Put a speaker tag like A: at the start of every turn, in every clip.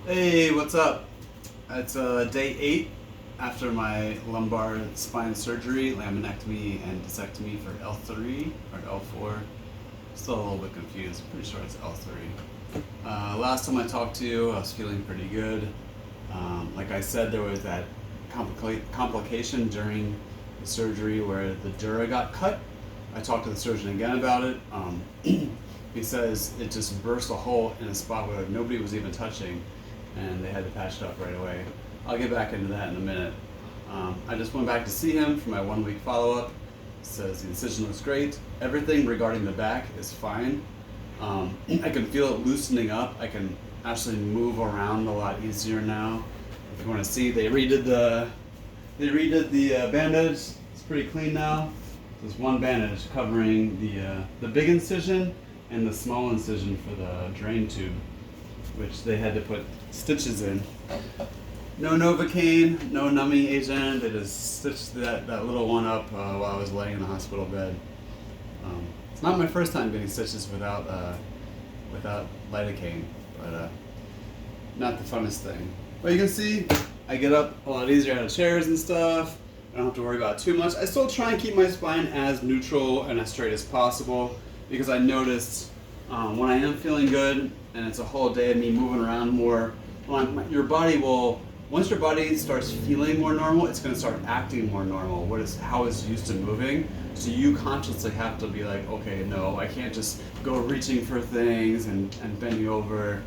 A: Hey, what's up? It's day 8 after my lumbar spine surgery, laminectomy and discectomy for L3 or L4. Still a little bit confused. I'm pretty sure it's L3. Last time I talked to you, I was feeling pretty good. Like I said, there was that complication during the surgery where the dura got cut. I talked to the surgeon again about it. He says it just burst a hole in a spot where nobody was even touching, and they had to patch it up right away. I'll get back into that in a minute. I just went back to see him for my 1 week follow-up. Says the incision looks great. Everything regarding the back is fine. I can feel it loosening up. I can actually move around a lot easier now. If you want to see, they redid the bandage. It's pretty clean now. There's one bandage covering the big incision and the small incision for the drain tube, which they had to put stitches in. No Novocaine, no numbing agent. They just stitched that little one up while I was laying in the hospital bed. It's not my first time getting stitches without lidocaine, but not the funnest thing. But you can see, I get up a lot easier out of chairs and stuff. I don't have to worry about too much. I still try and keep my spine as neutral and as straight as possible, because I noticed when I am feeling good and it's a whole day of me moving around more, once your body starts feeling more normal, it's going to start acting more normal, how it's used to moving. So you consciously have to be like, okay, no, I can't just go reaching for things and bending over,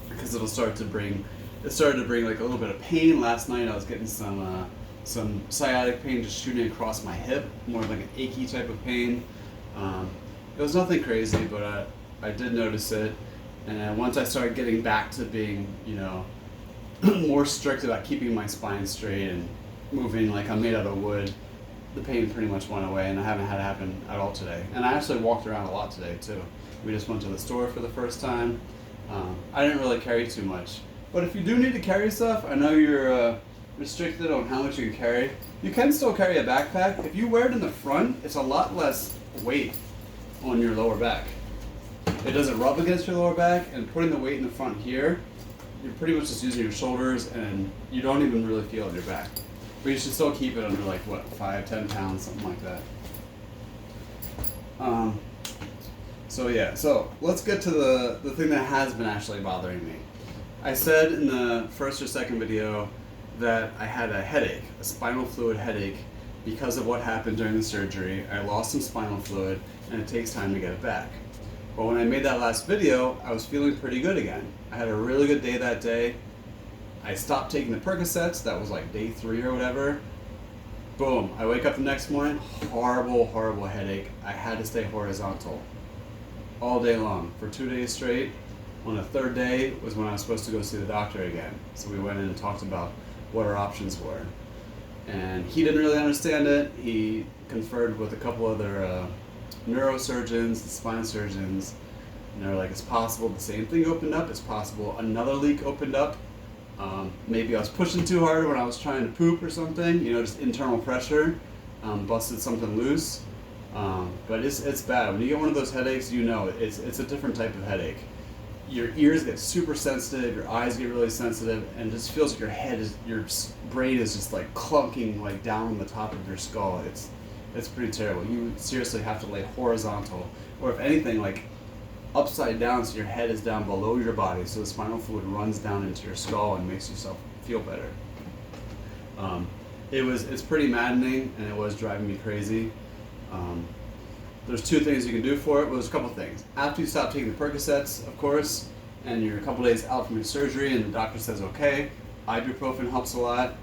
A: because it started to bring like a little bit of pain. Last night I was getting some sciatic pain just shooting across my hip, more like an achy type of pain. It was nothing crazy, but I did notice it. And once I started getting back to being, more strict about keeping my spine straight and moving like I'm made out of wood, the pain pretty much went away, and I haven't had it happen at all today. And I actually walked around a lot today too. We just went to the store for the first time. I didn't really carry too much. But if you do need to carry stuff, I know you're restricted on how much you can carry. You can still carry a backpack. If you wear it in the front, it's a lot less weight on your lower back. It doesn't rub against your lower back, and putting the weight in the front here, you're pretty much just using your shoulders, and you don't even really feel it in your back. But you should still keep it under 5-10 pounds, something like that. So let's get to the thing that has been actually bothering me. I said in the first or second video that I had a headache, a spinal fluid headache, because of what happened during the surgery. I lost some spinal fluid, and it takes time to get it back. But when I made that last video, I was feeling pretty good again. I had a really good day that day. I stopped taking the Percocets. That was like day 3 or whatever. Boom, I wake up the next morning, horrible headache. I had to stay horizontal all day long for 2 days straight. On the third day was when I was supposed to go see the doctor again. So we went in and talked about what our options were. And he didn't really understand it. He conferred with a couple other neurosurgeons, spine surgeons, and they're like, it's possible the same thing opened up, it's possible another leak opened up. Maybe I was pushing too hard when I was trying to poop or something, just internal pressure, busted something loose. But it's bad. When you get one of those headaches, it's a different type of headache. Your ears get super sensitive, your eyes get really sensitive, and it just feels like your brain is just like clunking like down on the top of your skull. It's pretty terrible. You seriously have to lay horizontal, or if anything, like upside down, so your head is down below your body, so the spinal fluid runs down into your skull and makes yourself feel better. It's pretty maddening, and it was driving me crazy. There's 2 things you can do for it. Well, there's a couple things. After you stop taking the Percocets, of course, and you're a couple days out from your surgery and the doctor says okay, ibuprofen helps a lot.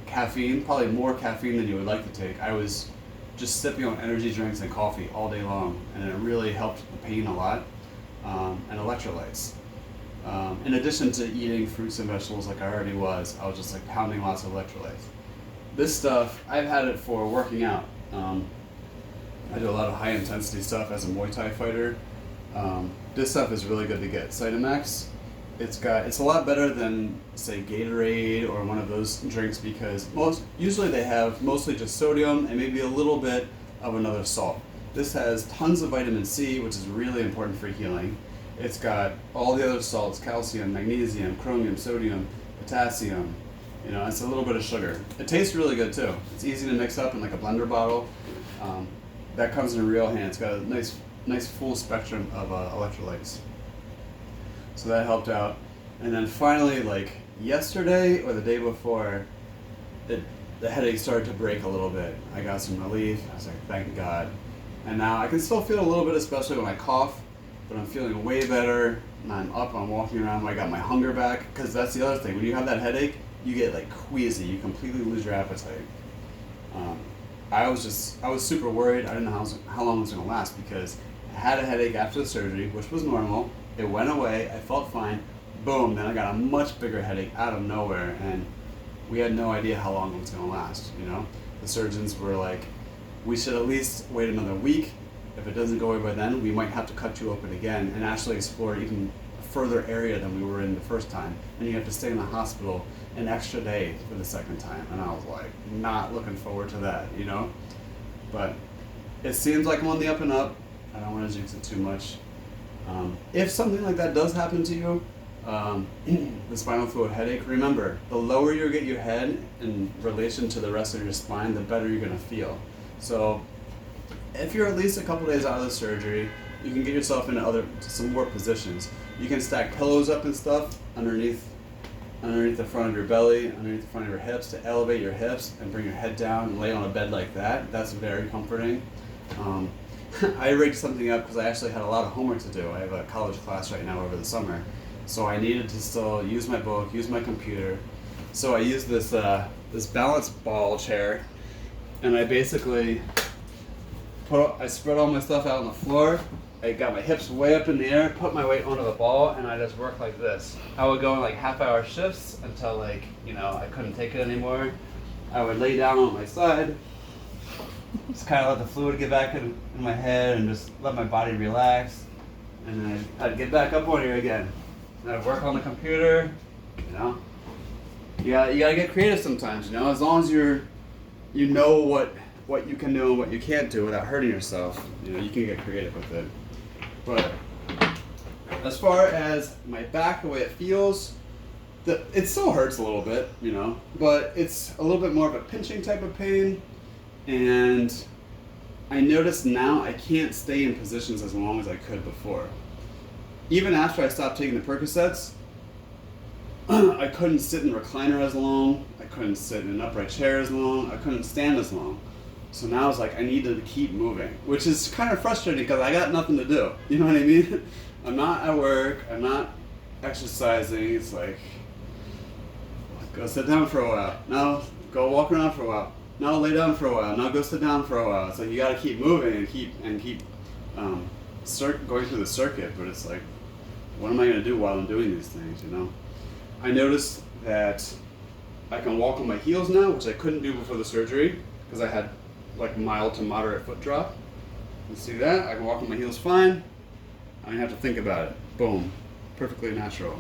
A: Caffeine, probably more caffeine than you would like to take. I was just sipping on energy drinks and coffee all day long, and it really helped the pain a lot. And electrolytes. In addition to eating fruits and vegetables like I already was, I was just like pounding lots of electrolytes. This stuff, I've had it for working out. I do a lot of high intensity stuff as a Muay Thai fighter. This stuff is really good to get. Cytomax, it's a lot better than say Gatorade or one of those drinks, because usually they have mostly just sodium and maybe a little bit of another salt. This has tons of vitamin C, which is really important for healing. It's got all the other salts, calcium, magnesium, chromium, sodium, potassium. You know, it's a little bit of sugar. It tastes really good too. It's easy to mix up in like a blender bottle. That comes in a real hand. It's got a nice full spectrum of electrolytes. So that helped out. And then finally, like yesterday or the day before, the headache started to break a little bit. I got some relief. I was like, thank God. And now I can still feel a little bit, especially when I cough, but I'm feeling way better. And I'm up, I'm walking around, I got my hunger back. Because that's the other thing. When you have that headache, you get like queasy. You completely lose your appetite. I was super worried. I didn't know how long it was going to last because I had a headache after the surgery, which was normal. It went away. I felt fine. Boom. Then I got a much bigger headache out of nowhere, and we had no idea how long it was going to last. You know, the surgeons were like, "We should at least wait another week. If it doesn't go away by then, we might have to cut you open again and actually explore even a further area than we were in the first time. And you have to stay in the hospital an extra day for the second time." And I was like, not looking forward to that, you know? But it seems like I'm on the up and up. I don't want to jinx it too much. If something like that does happen to you, the spinal fluid headache, remember, the lower you get your head in relation to the rest of your spine, the better you're going to feel. So if you're at least a couple days out of the surgery, you can get yourself into some more positions. You can stack pillows up and stuff underneath the front of your belly, underneath the front of your hips to elevate your hips and bring your head down and lay on a bed like that. That's very comforting. I rigged something up because I actually had a lot of homework to do. I have a college class right now over the summer. So I needed to still use my book, use my computer. So I used this balance ball chair, and I basically I spread all my stuff out on the floor. I got my hips way up in the air, put my weight onto the ball, and I just worked like this. I would go in like half-hour shifts until like, you know, I couldn't take it anymore. I would lay down on my side, just kind of let the fluid get back in my head and just let my body relax. And then I'd get back up on here again. And I'd work on the computer, you know. You gotta get creative sometimes, you know, as long as you know what you can do and what you can't do without hurting yourself, you know, you can get creative with it. But as far as my back, the way it feels, it still hurts a little bit, you know, but it's a little bit more of a pinching type of pain. And I notice now I can't stay in positions as long as I could before. Even after I stopped taking the Percocets, I couldn't sit in a recliner as long. I couldn't sit in an upright chair as long. I couldn't stand as long. So now it's like I need to keep moving, which is kind of frustrating because I got nothing to do. You know what I mean? I'm not at work. I'm not exercising. It's like, go sit down for a while. Now go walk around for a while. Now lay down for a while. Now go sit down for a while. It's like you got to keep moving and keep going through the circuit. But it's like, what am I going to do while I'm doing these things? You know? I noticed that I can walk on my heels now, which I couldn't do before the surgery because I had like mild to moderate foot drop. You see that? I can walk on my heels fine. I don't have to think about it. Boom. Perfectly natural.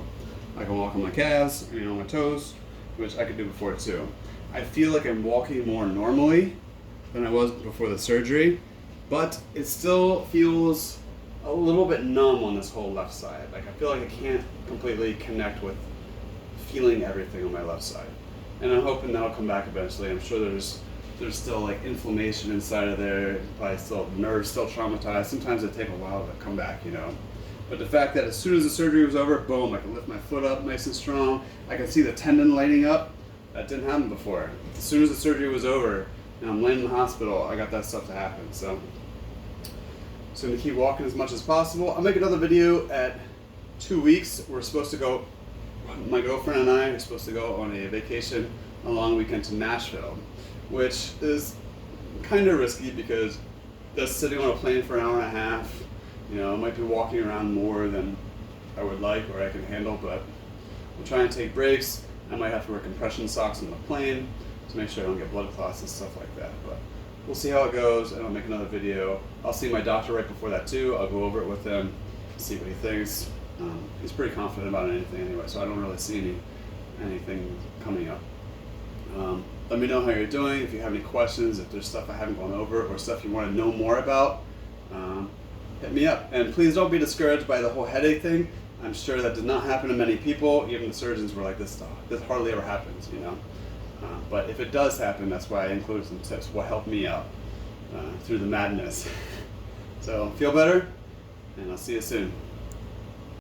A: I can walk on my calves, you know, my toes, which I could do before too. I feel like I'm walking more normally than I was before the surgery, but it still feels a little bit numb on this whole left side. Like I feel like I can't completely connect with feeling everything on my left side. And I'm hoping that'll come back eventually. I'm sure there's still like inflammation inside of there, probably still nerves still traumatized. Sometimes it takes a while to come back, you know. But the fact that as soon as the surgery was over, boom, I can lift my foot up nice and strong. I can see the tendon lighting up. That didn't happen before. As soon as the surgery was over and I'm laying in the hospital, I got that stuff to happen. So I'm gonna keep walking as much as possible. I'll make another video at 2 weeks. We're supposed to go, my girlfriend and I are supposed to go on a vacation, a long weekend to Nashville, which is kind of risky because just sitting on a plane for an hour and a half, you know, I might be walking around more than I would like or I can handle, but I'm trying to take breaks. I might have to wear compression socks on the plane to make sure I don't get blood clots and stuff like that. But we'll see how it goes, and I'll make another video. I'll see my doctor right before that too. I'll go over it with him, see what he thinks. He's pretty confident about anything anyway, so I don't really see anything coming up. Let me know how you're doing, if you have any questions, if there's stuff I haven't gone over or stuff you want to know more about. hit me up. And please don't be discouraged by the whole headache thing. I'm sure that did not happen to many people. Even the surgeons were like, this hardly ever happens, you know. But if it does happen, that's why I included some tips. What helped me out through the madness. So feel better, and I'll see you soon.